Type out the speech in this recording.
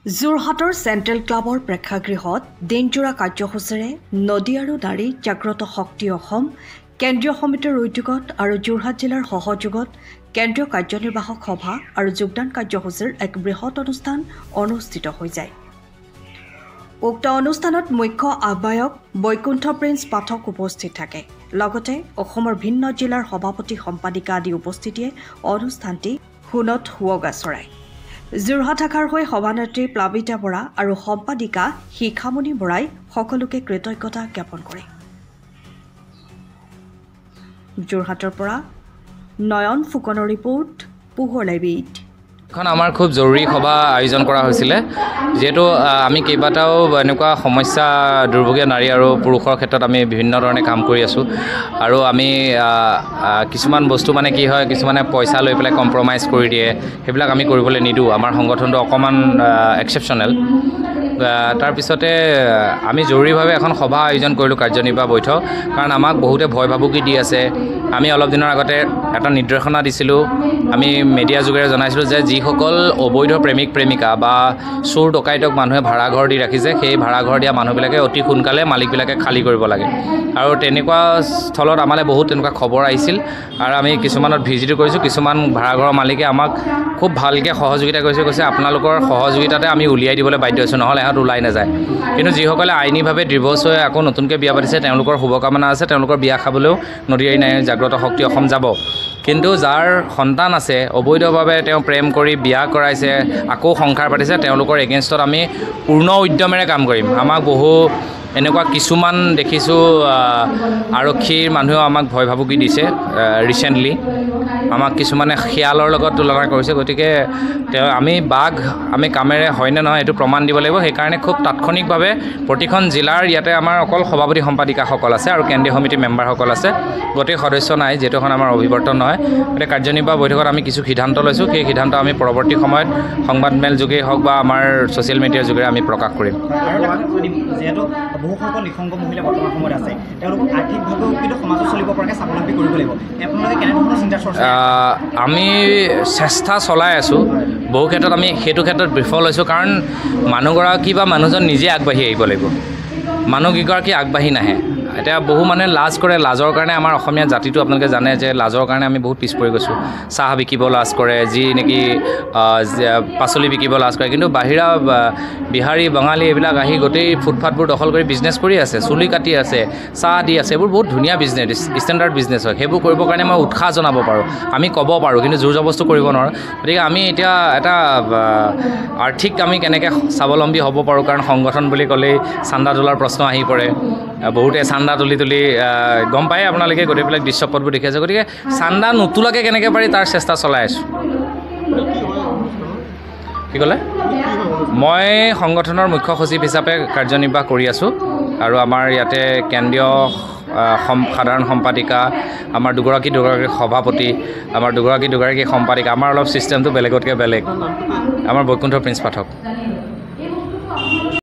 যোৰহাটৰ চেণ্ট্ৰেল ক্লাবৰ প্ৰেক্ষাগৃহত দিনজোৰা কাৰ্যসূচীৰে নদী আৰু নাৰী জাগ্ৰত শক্তি অসম কেন্দ্ৰীয় সমিতিৰ উদ্যোগত আৰু যোৰহাট জিলাৰ সহযোগত কেন্দ্ৰীয় কাৰ্যনিৰ্বাহক সভা আৰু যোগদান কাৰ্যসূচীৰ এক বৃহৎ অনুষ্ঠান অনুষ্ঠিত হৈ যায়। উক্ত অনুষ্ঠানত মুখ্য আহ্বায়ক বৈকুণ্ঠ প্ৰিন্স পাঠক উপস্থিত থাকে। লগতে অসমৰ ভিন্ন জিলাৰ সভাপতি সম্পাদিকা আদি উপস্থিতিয়ে অনুষ্ঠানটি সোণত সুৱগা চৰায়। যোৰহাট শাখাৰ হৈ সভানেত্ৰী প্লাবিতা বৰা আৰু সম্পাদিকা শিখামণি বৰাই সকলোকে কৃতজ্ঞতা জ্ঞাপন কৰে। যোৰহাটৰ পৰা নয়ন ফুকনৰ ৰিপৰ্ট পোহৰ লাইভ। এখন আমাৰ খুব জৰুৰী সভা আয়োজন কৰা হৈছিলে, যিহেতু আমি কেইবাটাও এনেকুৱা সমস্যা দুৰ্ভগীয়া নাৰী আৰু পুৰুষৰ ক্ষেত্ৰত আমি বিভিন্ন ধৰণে কাম কৰি আছোঁ আৰু আমি কিছুমান বস্তু মানে কি হয়, কিছুমানে পইচা লৈ পেলাই কম্প্ৰমাইজ কৰি দিয়ে, সেইবিলাক আমি কৰিবলৈ নিদিওঁ। আমাৰ সংগঠনটো অকণমান এক্সেপশ্যনেল। তাৰপিছতে আমি জৰুৰীভাৱে এখন সভা আয়োজন কৰিলোঁ, কাৰ্যনিৰ্বাহ বৈঠক, কাৰণ আমাক বহুতে ভয় ভাবুকি দি আছে। আমি অলপ দিনৰ আগতে এটা নিৰ্দেশনা দিছিলোঁ, আমি মিডিয়া যোগেৰে জনাইছিলোঁ যে যিসকল অবৈধ প্ৰেমিক প্ৰেমিকা বা চোৰ ডকাইতক মানুহে ভাড়াঘৰ দি ৰাখিছে, সেই ভাড়াঘৰ দিয়া মানুহবিলাকে অতি সোনকালে মালিকবিলাকে খালী কৰিব লাগে। আৰু তেনেকুৱা স্থলত আমালৈ বহুত তেনেকুৱা খবৰ আহিছিল আৰু আমি কিছুমানত ভিজিটো কৰিছোঁ। কিছুমান ভাড়াঘৰৰ মালিকে আমাক খুব ভালকৈ সহযোগিতা কৰিছে, কৈছে আপোনালোকৰ সহযোগিতাতে আমি উলিয়াই দিবলৈ বাধ্য হৈছোঁ, নহ'লে ইহঁত ওলাই নাযায়। কিন্তু যিসকলে আইনীভাৱে ডিভ'ৰ্চ হৈ আকৌ নতুনকৈ বিয়া পাতিছে, তেওঁলোকৰ শুভকামনা আছে, তেওঁলোকৰ বিয়া খাবলৈও নদী আৰু নাৰী জাগ্ৰত শক্তি অসম যাব। কিন্তু যাৰ সন্তান আছে, অবৈধভাৱে তেওঁ প্ৰেম কৰি বিয়া কৰাইছে, আকৌ সংসাৰ পাতিছে, তেওঁলোকৰ এগেইনষ্টত আমি পূৰ্ণ উদ্যমেৰে কাম কৰিম। আমাক বহু এনেকুৱা কিছুমান দেখিছোঁ, আৰক্ষীৰ মানুহেও আমাক ভয় ভাবুকি দিছে। ৰিচেণ্টলি আমাক কিছুমানে শিয়ালৰ লগত তুলনা কৰিছে। গতিকে আমি কামেৰে হয়নে নহয় এইটো প্ৰমাণ দিব লাগিব। সেইকাৰণে খুব তাৎক্ষণিকভাৱে প্ৰতিখন জিলাৰ ইয়াতে আমাৰ অকল সভাপতি সম্পাদিকাসকল আছে আৰু কেন্দ্ৰীয় সমিতিৰ মেম্বাৰসকল আছে, গোটেই সদস্য নাই, যিহেতু এখন আমাৰ অভিৱৰ্তন নহয়। গতিকে কাৰ্যনিৰ্বাহ বৈঠকত আমি কিছু সিদ্ধান্ত লৈছোঁ। সেই সিদ্ধান্ত আমি পৰৱৰ্তী সময়ত সংবাদমেল যোগেই হওক বা আমাৰ ছ'চিয়েল মিডিয়াৰ যোগেৰে আমি প্ৰকাশ কৰিম। যিহেতু বহুসকল নিঃসংগ মহিলা বৰ্তমান সময়ত আছে, তেওঁলোকক আৰ্থিকভাৱেও কিন্তু সমাজত চলিব পৰাকৈ স্বাৱলম্বী কৰিব লাগিব। আপোনালোকে কেনেধৰণৰ চিন্তা চৰ্চা? আমি চেষ্টা চলাই আছোঁ। বহু ক্ষেত্ৰত আমি সেইটো ক্ষেত্ৰত বিফল হৈছোঁ, কাৰণ মানুহগৰাকী বা মানুহজন নিজে আগবাঢ়ি আহিব লাগিব। মানুহকেইগৰাকী আগবাঢ়ি নাহে। এতিয়া বহু মানুহে লাজ কৰে। লাজৰ কাৰণে আমাৰ অসমীয়া জাতিটো আপোনালোকে জানে যে লাজৰ কাৰণে আমি বহুত পিছ পৰি গৈছোঁ। চাহ বিকিব লাজ কৰে, যি নেকি পাচলি বিকিব লাজ কৰে। কিন্তু বাহিৰা বিহাৰী বাঙালী এইবিলাক আহি গোটেই ফুটপাথবোৰ দখল কৰি বিজনেছ কৰি আছে, চুলি কাটি আছে, চাহ দি আছে। এইবোৰ বহুত ধুনীয়া বিজনেছ, ষ্টেণ্ডাৰ্ড বিজনেছ হয়। সেইবোৰ কৰিবৰ কাৰণে মই উৎসাহ জনাব পাৰোঁ, আমি ক'ব পাৰোঁ, কিন্তু জোৰ জবৰদস্তি কৰিব নোৱাৰোঁ। গতিকে আমি এতিয়া এটা আৰ্থিক আমি কেনেকৈ স্বাৱলম্বী হ'ব পাৰোঁ, কাৰণ সংগঠন বুলি ক'লেই চান্দা তোলাৰ প্ৰশ্ন আহি পৰে। বহুতে চান্দা তুলি গম পায় আপোনালোকে গোটেইবিলাক দৃশ্যপটবোৰ দেখি আছে। গতিকে চান্দা নোতোলাকৈ কেনেকৈ পাৰি তাৰ চেষ্টা চলাই আছোঁ। কি ক'লে? মই সংগঠনৰ মুখ্য সচিব হিচাপে কাৰ্যনিৰ্বাহ কৰি আছোঁ আৰু আমাৰ ইয়াতে কেন্দ্ৰীয় সাধাৰণ সম্পাদিকা, আমাৰ দুগৰাকী সভাপতি, আমাৰ দুগৰাকী সম্পাদিকা। আমাৰ অলপ ছিষ্টেমটো বেলেগতকৈ বেলেগ। আমাৰ বৈকুণ্ঠ প্ৰিন্স পাঠক।